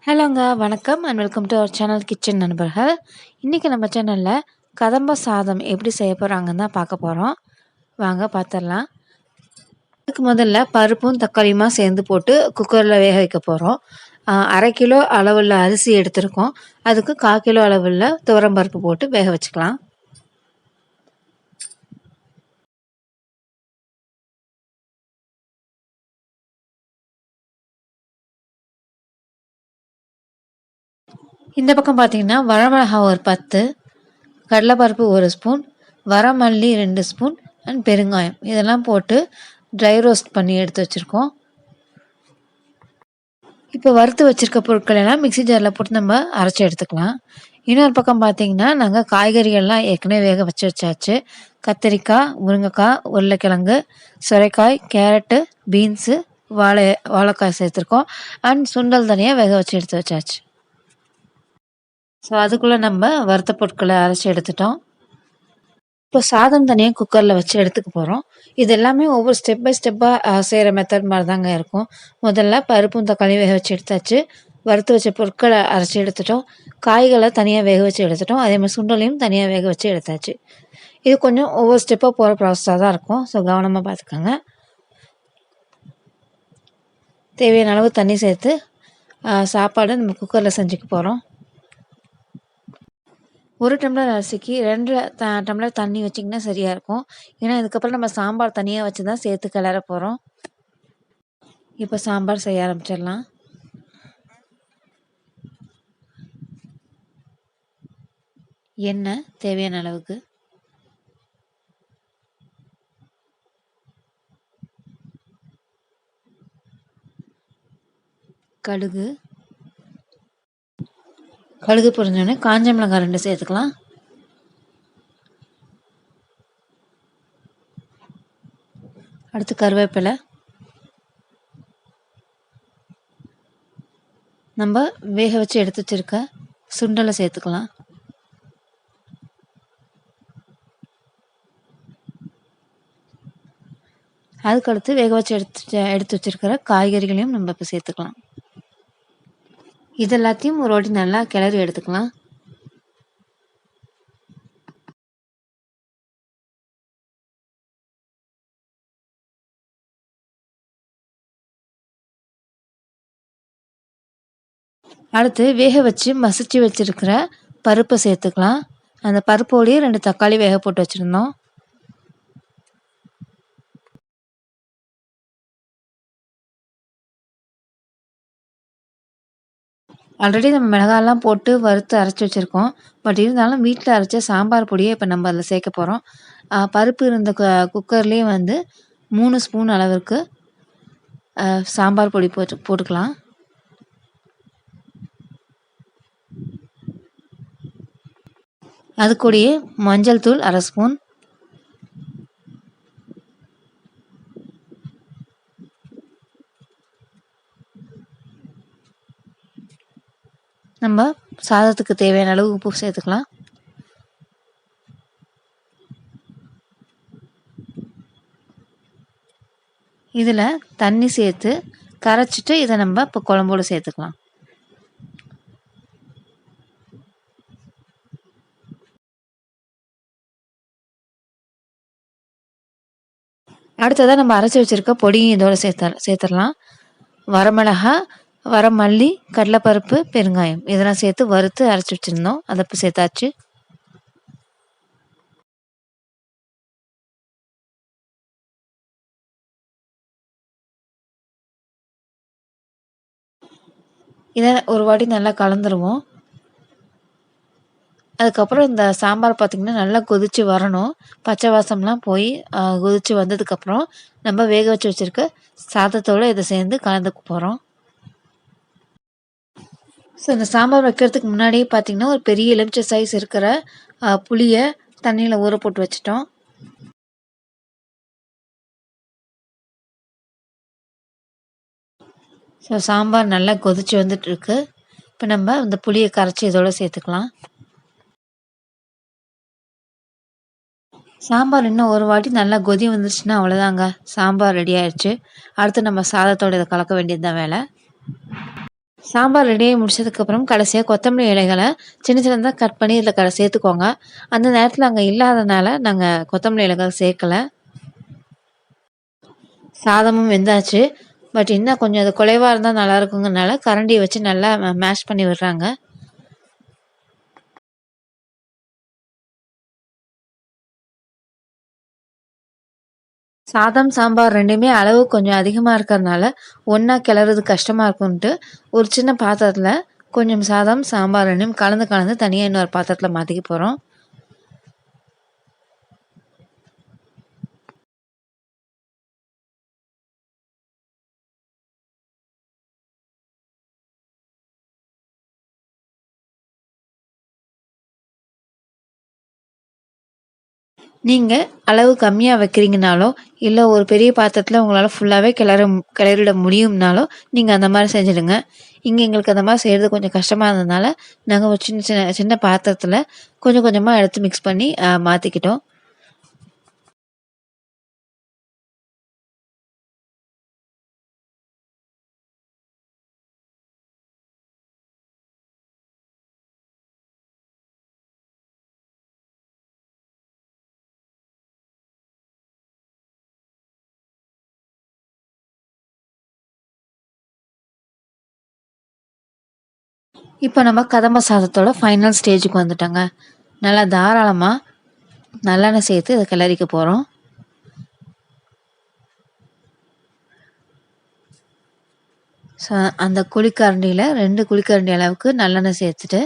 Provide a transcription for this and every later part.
ஹலோங்க, வணக்கம் and welcome to our channel kitchen நண்பர்கள். இன்றைக்கி நம்ம சேனலில் கதம்ப சாதம் எப்படி செய்ய போகிறாங்கன்னு தான் பார்க்க போகிறோம். வாங்க பார்த்துடலாம். அதுக்கு முதல்ல பருப்பும் தக்காளியுமா சேர்ந்து போட்டு குக்கரில் வேக வைக்க போகிறோம். 1/2 கிலோ அளவுள்ள அரிசி எடுத்திருக்கோம். அதுக்கு 1/4 கிலோ அளவுள்ள துவரம் பருப்பு போட்டு வேக வச்சுக்கலாம். இந்த பக்கம் பார்த்திங்கன்னா வரமிளகா ஒரு 10, கடலைப்பருப்பு 1 ஸ்பூன், வரமல்லி 2 ஸ்பூன் அண்ட் பெருங்காயம் இதெல்லாம் போட்டு ட்ரை ரோஸ்ட் பண்ணி எடுத்து வச்சுருக்கோம். இப்போ வறுத்து வச்சுருக்க பொருட்கள் எல்லாம் மிக்ஸி ஜாரில் போட்டு நம்ம அரைச்சி எடுத்துக்கலாம். இன்னொரு பக்கம் பார்த்திங்கன்னா நாங்கள் காய்கறிகள்லாம் ஏற்கனவே வேக வச்சாச்சு. கத்திரிக்காய், முருங்கைக்காய், உருளைக்கிழங்கு, சுரைக்காய், கேரட்டு, பீன்ஸு, வாழைக்காய் சேர்த்துருக்கோம். அண்ட் சுண்டல் தனியாக வேக வச்சு எடுத்து வச்சாச்சு. ஸோ அதுக்குள்ளே நம்ம வறுத்த பொருட்களை அரைச்சி எடுத்துட்டோம். இப்போ சாதம் தனியாக குக்கரில் வச்சு எடுத்துக்க போகிறோம். இது எல்லாமே ஒவ்வொரு ஸ்டெப் பை ஸ்டெப்பாக செய்கிற மெத்தட் மாதிரி தாங்க இருக்கும். முதல்ல பருப்பும் தக்காளி வேக வச்சு எடுத்தாச்சு. வறுத்து வச்ச பொருட்களை அரைச்சி எடுத்துட்டோம். காய்களை தனியாக வேக வச்சு எடுத்துட்டோம். அதே மாதிரி சுண்டலையும் தனியாக வேக வச்சு எடுத்தாச்சு. இது கொஞ்சம் ஒவ்வொரு ஸ்டெப்பாக போகிற ப்ராசஸாக தான் இருக்கும். ஸோ கவனமாக பார்த்துக்கோங்க. தேவையான அளவு தண்ணி சேர்த்து சாப்பாடு நம்ம குக்கரில் செஞ்சுக்க போகிறோம். 1 டம்ளர் அரிசிக்கு 2 டம்ளர் தண்ணி வச்சிங்கன்னா சரியாக இருக்கும். ஏன்னா இதுக்கப்புறம் நம்ம சாம்பார் தனியாக வச்சு தான் சேர்த்து கிளற போகிறோம். இப்போ சாம்பார் செய்ய ஆரம்பிச்சிடலாம். எண்ணெய் தேவையான அளவுக்கு, கடுகு பொரிஞ்சோடனே காஞ்ச மிளகாய் 2 சேர்த்துக்கலாம். அடுத்து கருவேப்பிலை, நம்ம வேக வச்சு எடுத்து வச்சிருக்க சுண்டலை சேர்த்துக்கலாம். அதுக்கடுத்து வேக வச்சு எடுத்து வச்சிருக்கிற காய்கறிகளையும் நம்ம இப்போ சேர்த்துக்கலாம். இது எல்லாத்தையும் ஒரு வாட்டி நல்லா கிளறி எடுத்துக்கலாம். அடுத்து வேக வச்சு மசிச்சு வச்சிருக்கிற பருப்பை சேர்த்துக்கலாம். அந்த பருப்போடையே 2 தக்காளி வேக போட்டு வச்சுருந்தோம். ஆல்ரெடி நம்ம மிளகாலாம் போட்டு வறுத்து அரைச்சி வச்சுருக்கோம். பட் இருந்தாலும் வீட்டில் அரைச்ச சாம்பார் பொடியை இப்போ நம்ம அதில் சேர்க்க போகிறோம். பருப்பு இருந்த குக்கர்லேயே வந்து 3 ஸ்பூன் அளவிற்கு சாம்பார் பொடி போட்டுக்கலாம். அது கூடயே மஞ்சள் தூள் 1/2 ஸ்பூன், நம்ம சாதத்துக்கு தேவையான அளவு உப்பு சேர்த்துக்கலாம். இதில் தண்ணி சேர்த்து கரைச்சிட்டு இதை நம்ம இப்போ குழம்போடு சேர்த்துக்கலாம். அடுத்ததாக நம்ம அரைச்சி வச்சுருக்க பொடியும் இதோடு சேர்த்துடலாம். வரமிளகா, வரமல்லி, கடலைப்பருப்பு, பெருங்காயம் இதெல்லாம் சேர்த்து வறுத்து அரைச்சி வச்சுருந்தோம். அதை இப்போ சேர்த்தாச்சு. இதை ஒரு வாட்டி நல்லா கலந்துருவோம். அதுக்கப்புறம் இந்த சாம்பார் பார்த்திங்கன்னா நல்லா கொதித்து வரணும். பச்சை வாசம்லாம் போய் கொதித்து வந்ததுக்கப்புறம் நம்ம வேக வச்சு வச்சுருக்க சாதத்தோடு இதை சேர்ந்து கலந்துக்க போகிறோம். ஸோ இந்த சாம்பார் வைக்கிறதுக்கு முன்னாடியே பார்த்திங்கன்னா ஒரு பெரிய எலுமிச்சை சைஸ் இருக்கிற புளியை தண்ணியில் ஊற போட்டு வச்சுட்டோம். ஸோ சாம்பார் நல்லா கொதித்து வந்துட்டுருக்கு. இப்போ நம்ம இந்த புளியை கரைச்சி இதோட சேர்த்துக்கலாம். சாம்பார் இன்னும் ஒரு வாட்டி நல்லா கொதி வந்துருச்சுன்னா அவ்வளோதாங்க, சாம்பார் ரெடி ஆயிடுச்சு. அடுத்து நம்ம சாதத்தோடு இதை கலக்க வேண்டியது தான் வேலை. சாம்பார் ரெடி ஆகி முடிச்சதுக்கப்புறம் கடைசியாக கொத்தமல்லி இலைகளை சின்ன சின்னதாக கட் பண்ணி இதில் சேர்த்துக்கோங்க. அந்த நேரத்தில் அங்கே இல்லாதனால நாங்கள் கொத்தமல்லி இலைகள் சேர்க்கலை. சாதமும் வெந்தாச்சு. பட் இன்னும் கொஞ்சம் அது குலைவா இருந்தா நல்லா இருக்குங்கிறனால கரண்டிய வச்சு நல்லா மேஷ் பண்ணி விடுறாங்க. சாதம், சாம்பார் 2மே அளவு கொஞ்சம் அதிகமா இருக்கிறதுனால, ஒண்ணா கிளறது கஷ்டமா இருக்குன்ட்டு, ஒரு சின்ன பாத்திரத்துல கொஞ்சம் சாதம், சாம்பார் 2யும் கலந்து கலந்து தனியா இன்னொரு பாத்திரத்துல மாத்திக்க போறோம். நீங்க அளவு கம்மியா வைக்கிறீங்கனாலோ, இல்ல ஒரு பெரிய பாத்திரத்துல உங்களால ஃபுல்லாவே கிளறிட முடியும்னாலோ, நீங்க அந்த மாரி செஞ்சுடுங்க. இங்க எங்களுக்கு அந்த மாரி செய்றது கொஞ்சம் கஷ்டமா இருந்ததுனால, நாங்க ஒரு சின்ன சின்ன சின்ன பாத்திரத்துல கொஞ்சம் கொஞ்சமா எடுத்து மிக்ஸ் பண்ணி மாத்திக்கிட்டோம். இப்ப நம்ம கதம்ப சாதத்தோட ஃபைனல் ஸ்டேஜுக்கு வந்துட்டோங்க. நல்லா தாராளமா நல்லெண்ணெய் சேர்த்து இத கிளறிக்க போறோம். அந்த குழிக்கரண்டியில 2 குழிக்கரண்டி அளவுக்கு நல்லெண்ணெய் சேர்த்துட்டு,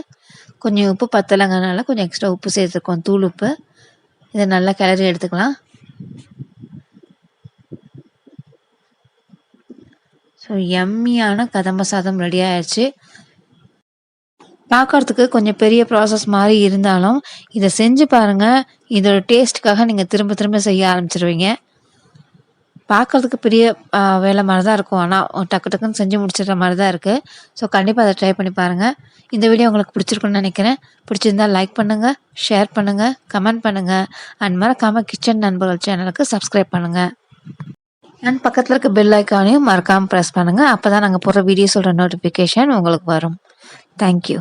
கொஞ்சம் உப்பு பத்தலங்கனால கொஞ்சம் எக்ஸ்ட்ரா உப்பு சேர்த்துருக்கோம். தூள் உப்பு. இத நல்லா கிளறி எடுத்துக்கலாம். ஸோ யம்மியான கதம்ப சாதம் ரெடி ஆயிருச்சு. பார்க்கறதுக்கு கொஞ்சம் பெரிய ப்ராசஸ் மாரி இருந்தாலும், இத செஞ்சு பாருங்க. இதோட டேஸ்ட்டுக்காக நீங்க திரும்ப திரும்ப செய்ய ஆரம்பிச்சுருவீங்க. பார்க்கறதுக்கு பெரிய வேலை மாரி தான் இருக்கும். ஆனா டக்கு டக்குன்னு செஞ்சு முடிச்சிடுற மாரி தான் இருக்கு. ஸோ கண்டிப்பா அத ட்ரை பண்ணி பாருங்க. இந்த வீடியோ உங்களுக்கு பிடிச்சிருக்கும்னு நெனைக்கிறேன். பிடிச்சிருந்தா லைக் பண்ணுங்க, ஷேர் பண்ணுங்க, கமெண்ட் பண்ணுங்க. அண்ட் மறக்காம கிச்சன் நண்பர்கள் சேனலுக்கு சப்ஸ்கிரைப் பண்ணுங்க. அண்ட் பக்கத்துல இருக்க பெல் ஐகானையும் மறக்காம பிரஸ் பண்ணுங்க. அப்பதான் நாங்க போடுற வீடியோஸோட நோட்டிஃபிகேஷன் உங்களுக்கு வரும். Thank you.